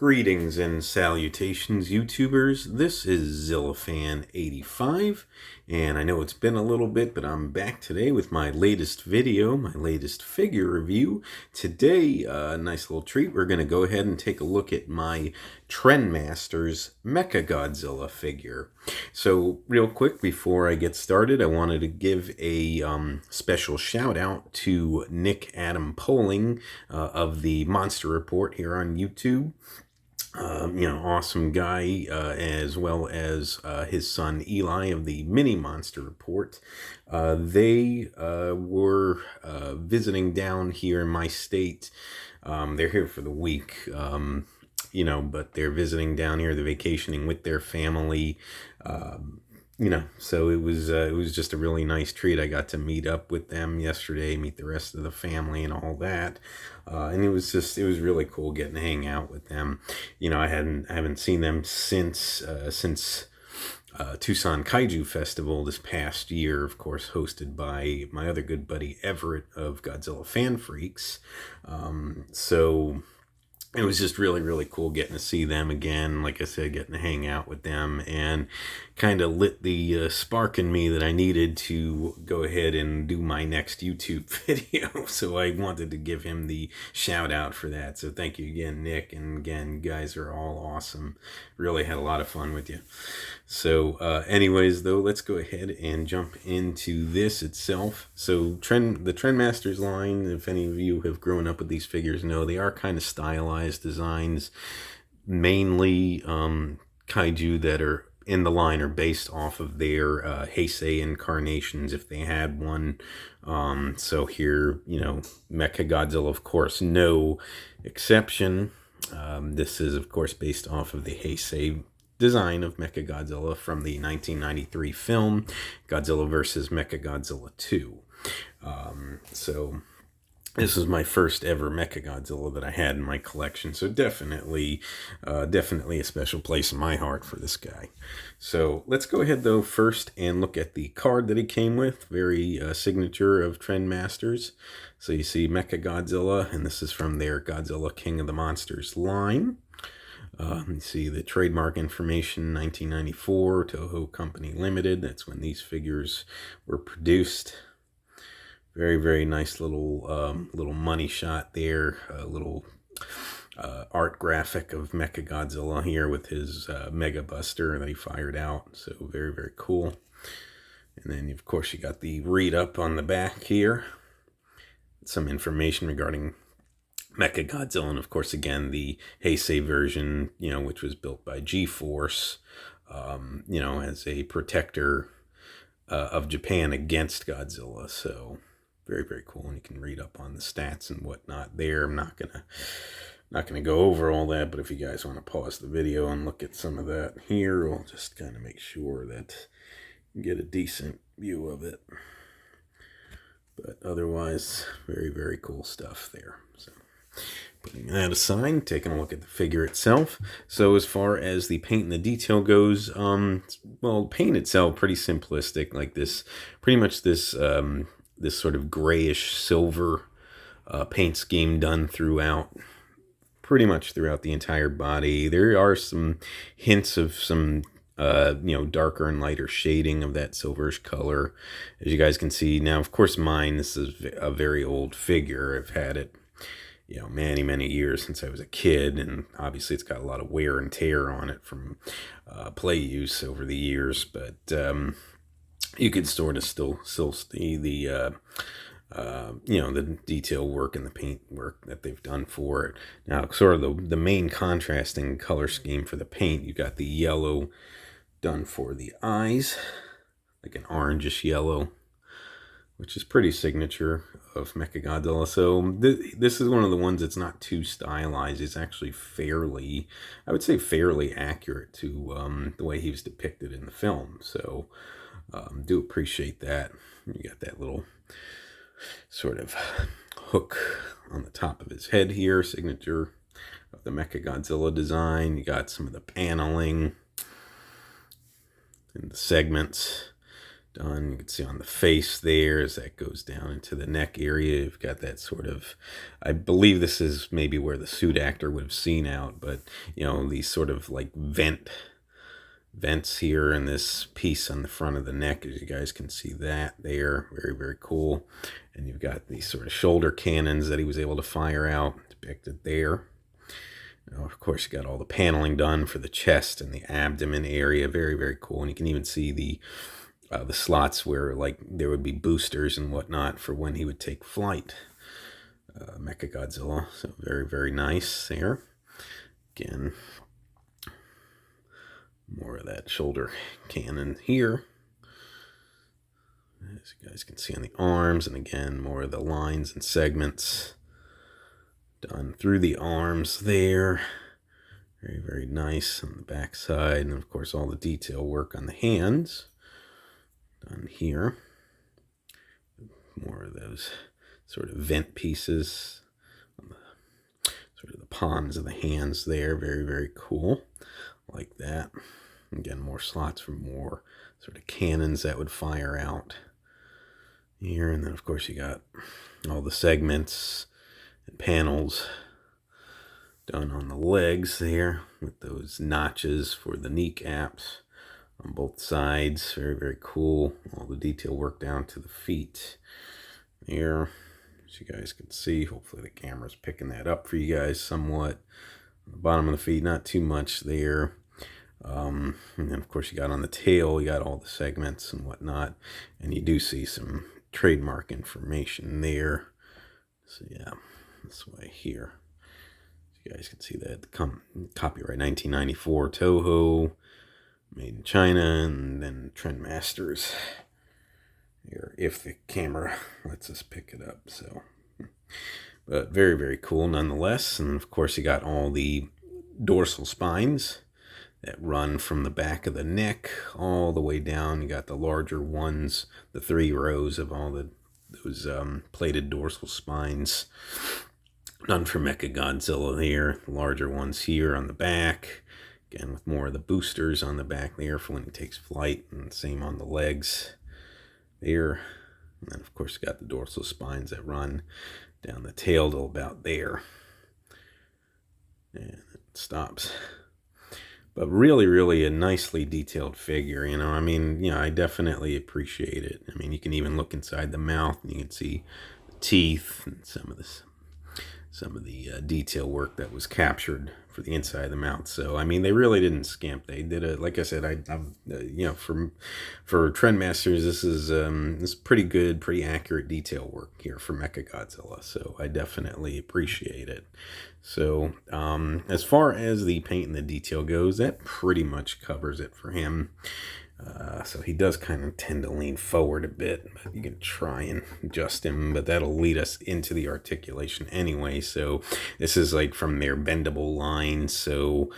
Greetings and salutations, YouTubers. This is ZillaFan85, and I know it's been a little bit, but I'm back today with my latest video, my latest figure review. Today, a nice little treat. We're going to go ahead and take a look at my Trendmasters MechaGodzilla figure. So, real quick, before I get started, I wanted to give a special shout out to Nick Adam Poling of the Monster Report here on YouTube. Awesome guy, as well as his son Eli of the Mini Monster Report. They were visiting down here in my state. They're here for the week, but they're visiting down here. They're vacationing with their family. So it was just a really nice treat. I got to meet up with them yesterday, meet the rest of the family and all that. And it was really cool getting to hang out with them. I haven't seen them since Tucson Kaiju Festival this past year, of course, hosted by my other good buddy Everett of Godzilla Fan Freaks. So it was just really, really cool getting to see them again. Like I said, getting to hang out with them, and kind of lit the spark in me that I needed to go ahead and do my next YouTube video. So I wanted to give him the shout out for that. So thank you again, Nick. And again, you guys are all awesome. Really had a lot of fun with you. So anyways, though, let's go ahead and jump into this itself. So the Trendmasters line, if any of you have grown up with these figures, know they are kind of stylized designs. Mainly kaiju that are in the line are based off of their Hesei incarnations, if they had one. So here, MechaGodzilla, of course, no exception. This is, of course, based off of the Hesei design of MechaGodzilla from the 1993 film Godzilla vs. MechaGodzilla II. So this is my first ever MechaGodzilla that I had in my collection, so definitely a special place in my heart for this guy. So let's go ahead, though, first and look at the card that he came with. Very signature of Trendmasters. So you see MechaGodzilla, and this is from their Godzilla King of the Monsters line. You see the trademark information, 1994, Toho Company Limited. That's when these figures were produced. Very, very nice little money shot there. A little art graphic of MechaGodzilla here with his Mega Buster that he fired out. So very, very cool. And then, of course, you got the read up on the back here. Some information regarding MechaGodzilla, and of course, again, the Hesei version, which was built by G-Force, as a protector of Japan against Godzilla. So very, very cool, and you can read up on the stats and whatnot there. I'm not gonna go over all that, but if you guys want to pause the video and look at some of that here, we'll just kind of make sure that you get a decent view of it. But otherwise, very, very cool stuff there. So putting that aside, taking a look at the figure itself. So as far as the paint and the detail goes, paint itself pretty simplistic, like this, pretty much this this sort of grayish silver paint scheme done throughout, pretty much throughout the entire body. There are some hints of some darker and lighter shading of that silverish color, as you guys can see. Now, of course, this is a very old figure. I've had it, many, many years since I was a kid, and obviously it's got a lot of wear and tear on it from play use over the years, but you could sort of still see the the detail work and the paint work that they've done for it. Now, sort of the main contrasting color scheme for the paint, you got the yellow done for the eyes, like an orangish yellow, which is pretty signature of MechaGodzilla. So this is one of the ones that's not too stylized. It's actually fairly accurate to the way he was depicted in the film. So do appreciate that. You got that little sort of hook on the top of his head here, signature of the MechaGodzilla design. You got some of the paneling and the segments done. You can see on the face there as that goes down into the neck area, you've got that sort of, I believe this is maybe where the suit actor would have seen out, but you know, these sort of like vents here in this piece on the front of the neck, as you guys can see that there. Very, very cool. And you've got these sort of shoulder cannons that he was able to fire out depicted there. Now, of course, you got all the paneling done for the chest and the abdomen area. Very, very cool. And you can even see the slots where like there would be boosters and whatnot for when he would take flight. MechaGodzilla. So very, very nice there. Again, more of that shoulder cannon here, as you guys can see on the arms, and again more of the lines and segments done through the arms there. Very, very nice on the back side, and of course all the detail work on the hands done here. More of those sort of vent pieces on the sort of the palms of the hands there. Very, very cool, like that. Again, more slots for more sort of cannons that would fire out here. And then, of course, you got all the segments and panels done on the legs there with those notches for the kneecaps on both sides. Very, very cool. All the detail work down to the feet there, as you guys can see. Hopefully the camera's picking that up for you guys somewhat. On the bottom of the feet, not too much there. And then, of course, you got on the tail, you got all the segments and whatnot, and you do see some trademark information there. So, yeah, this way here. So you guys can see that copyright 1994 Toho, made in China, and then Trendmasters here, if the camera lets us pick it up. So, but very, very cool nonetheless. And of course, you got all the dorsal spines that run from the back of the neck all the way down. You got the larger ones, the 3 rows of all those plated dorsal spines done for MechaGodzilla here. The larger ones here on the back, again with more of the boosters on the back there for when he takes flight, and same on the legs there. And then of course you got the dorsal spines that run down the tail to about there, and it stops. But really, really a nicely detailed figure, you know. I mean, you know, I definitely appreciate it. I mean, you can even look inside the mouth and you can see the teeth and some of the detail work that was captured for the inside of the mouth. So, I mean, they really didn't scamp. They did a, like I said, you know, for Trendmasters, this is pretty good, pretty accurate detail work here for MechaGodzilla. So I definitely appreciate it. So as far as the paint and the detail goes, that pretty much covers it for him. So he does kind of tend to lean forward a bit, but you can try and adjust him, but that'll lead us into the articulation anyway. So this is like from their bendable line. So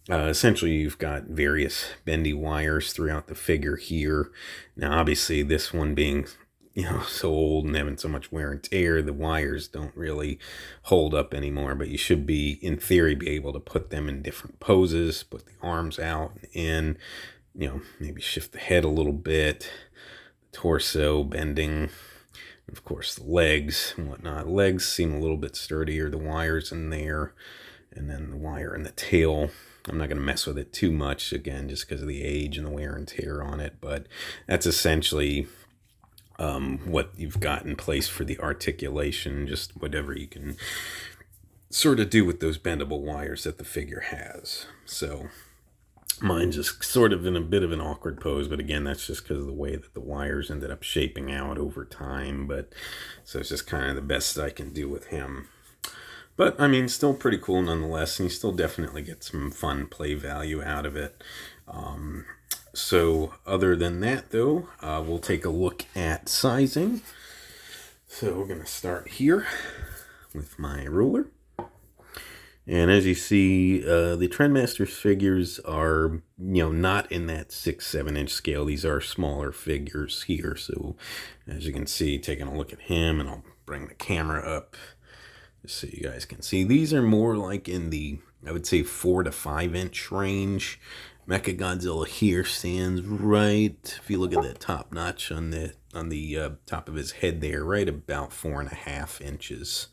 essentially you've got various bendy wires throughout the figure here. Now obviously this one being, you know, so old and having so much wear and tear, the wires don't really hold up anymore, but you should be, in theory, be able to put them in different poses, put the arms out and in, you know, maybe shift the head a little bit, the torso bending, and of course the legs and whatnot. Legs seem a little bit sturdier, the wires in there, and then the wire in the tail. I'm not going to mess with it too much, again, just because of the age and the wear and tear on it, but that's essentially what you've got in place for the articulation, just whatever you can sort of do with those bendable wires that the figure has. So mine's just sort of in a bit of an awkward pose, but again, that's just because of the way that the wires ended up shaping out over time. But so it's just kind of the best I can do with him. But I mean, still pretty cool nonetheless, and you still definitely get some fun play value out of it. So other than that, though, we'll take a look at sizing. So we're going to start here with my ruler. And as you see, the Trendmasters figures are, you know, not in that 6-7 inch scale. These are smaller figures here. So as you can see, taking a look at him, and I'll bring the camera up just so you guys can see. These are more like in the, I would say, 4 to 5 inch range. MechaGodzilla here stands right, if you look at that top notch on the top of his head there, right about 4.5 inches.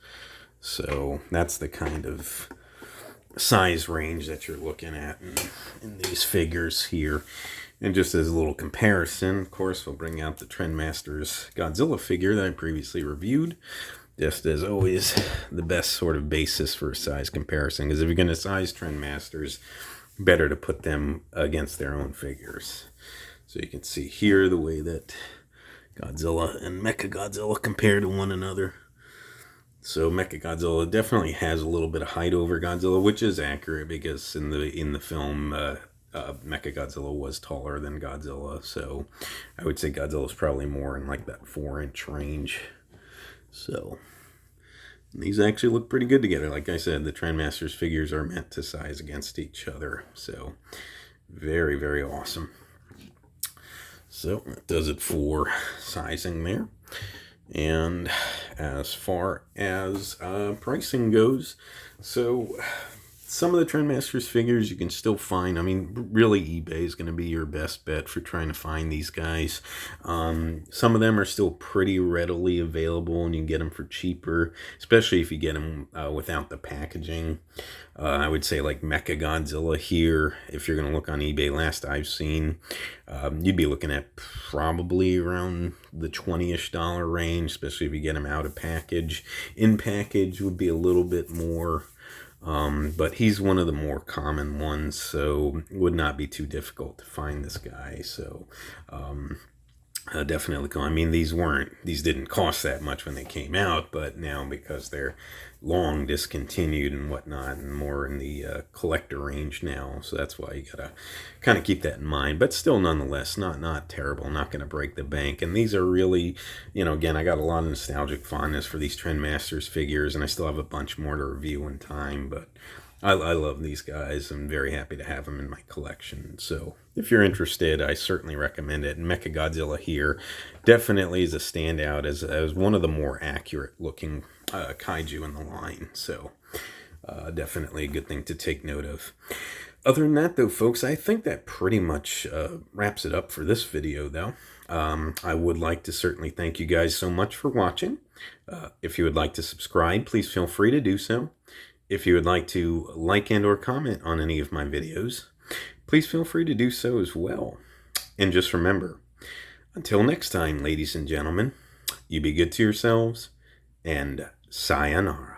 So that's the kind of size range that you're looking at in these figures here. And just as a little comparison, of course, we'll bring out the Trendmasters Godzilla figure that I previously reviewed. Just as always, the best sort of basis for a size comparison, because if you're going to size Trendmasters, better to put them against their own figures. So you can see here the way that Godzilla and MechaGodzilla compare to one another. So MechaGodzilla definitely has a little bit of height over Godzilla, which is accurate because in the film, MechaGodzilla was taller than Godzilla. So I would say Godzilla's probably more in like that 4-inch range. So these actually look pretty good together. Like I said, the Trendmasters figures are meant to size against each other. So very, very awesome. So that does it for sizing there. And as far as pricing goes, so some of the Trendmasters figures you can still find. I mean, really eBay is going to be your best bet for trying to find these guys. Some of them are still pretty readily available and you can get them for cheaper, especially if you get them without the packaging. I would say like MechaGodzilla here, if you're going to look on eBay, last I've seen, you'd be looking at probably around the $20-ish range, especially if you get them out of package. In package would be a little bit more. But he's one of the more common ones, so it would not be too difficult to find this guy. So definitely cool. I mean, these didn't cost that much when they came out, but now because they're long discontinued and whatnot, and more in the collector range now, so that's why you gotta kind of keep that in mind. But still, nonetheless, not terrible, not gonna break the bank. And these are really, again, I got a lot of nostalgic fondness for these Trendmasters figures, and I still have a bunch more to review in time, but I love these guys. I'm very happy to have them in my collection. So if you're interested, I certainly recommend it. And MechaGodzilla here definitely is a standout as one of the more accurate looking kaiju in the line. So definitely a good thing to take note of. Other than that, though, folks, I think that pretty much wraps it up for this video, though. I would like to certainly thank you guys so much for watching. If you would like to subscribe, please feel free to do so. If you would like to like and or comment on any of my videos, please feel free to do so as well. And just remember, until next time, ladies and gentlemen, you be good to yourselves, and sayonara.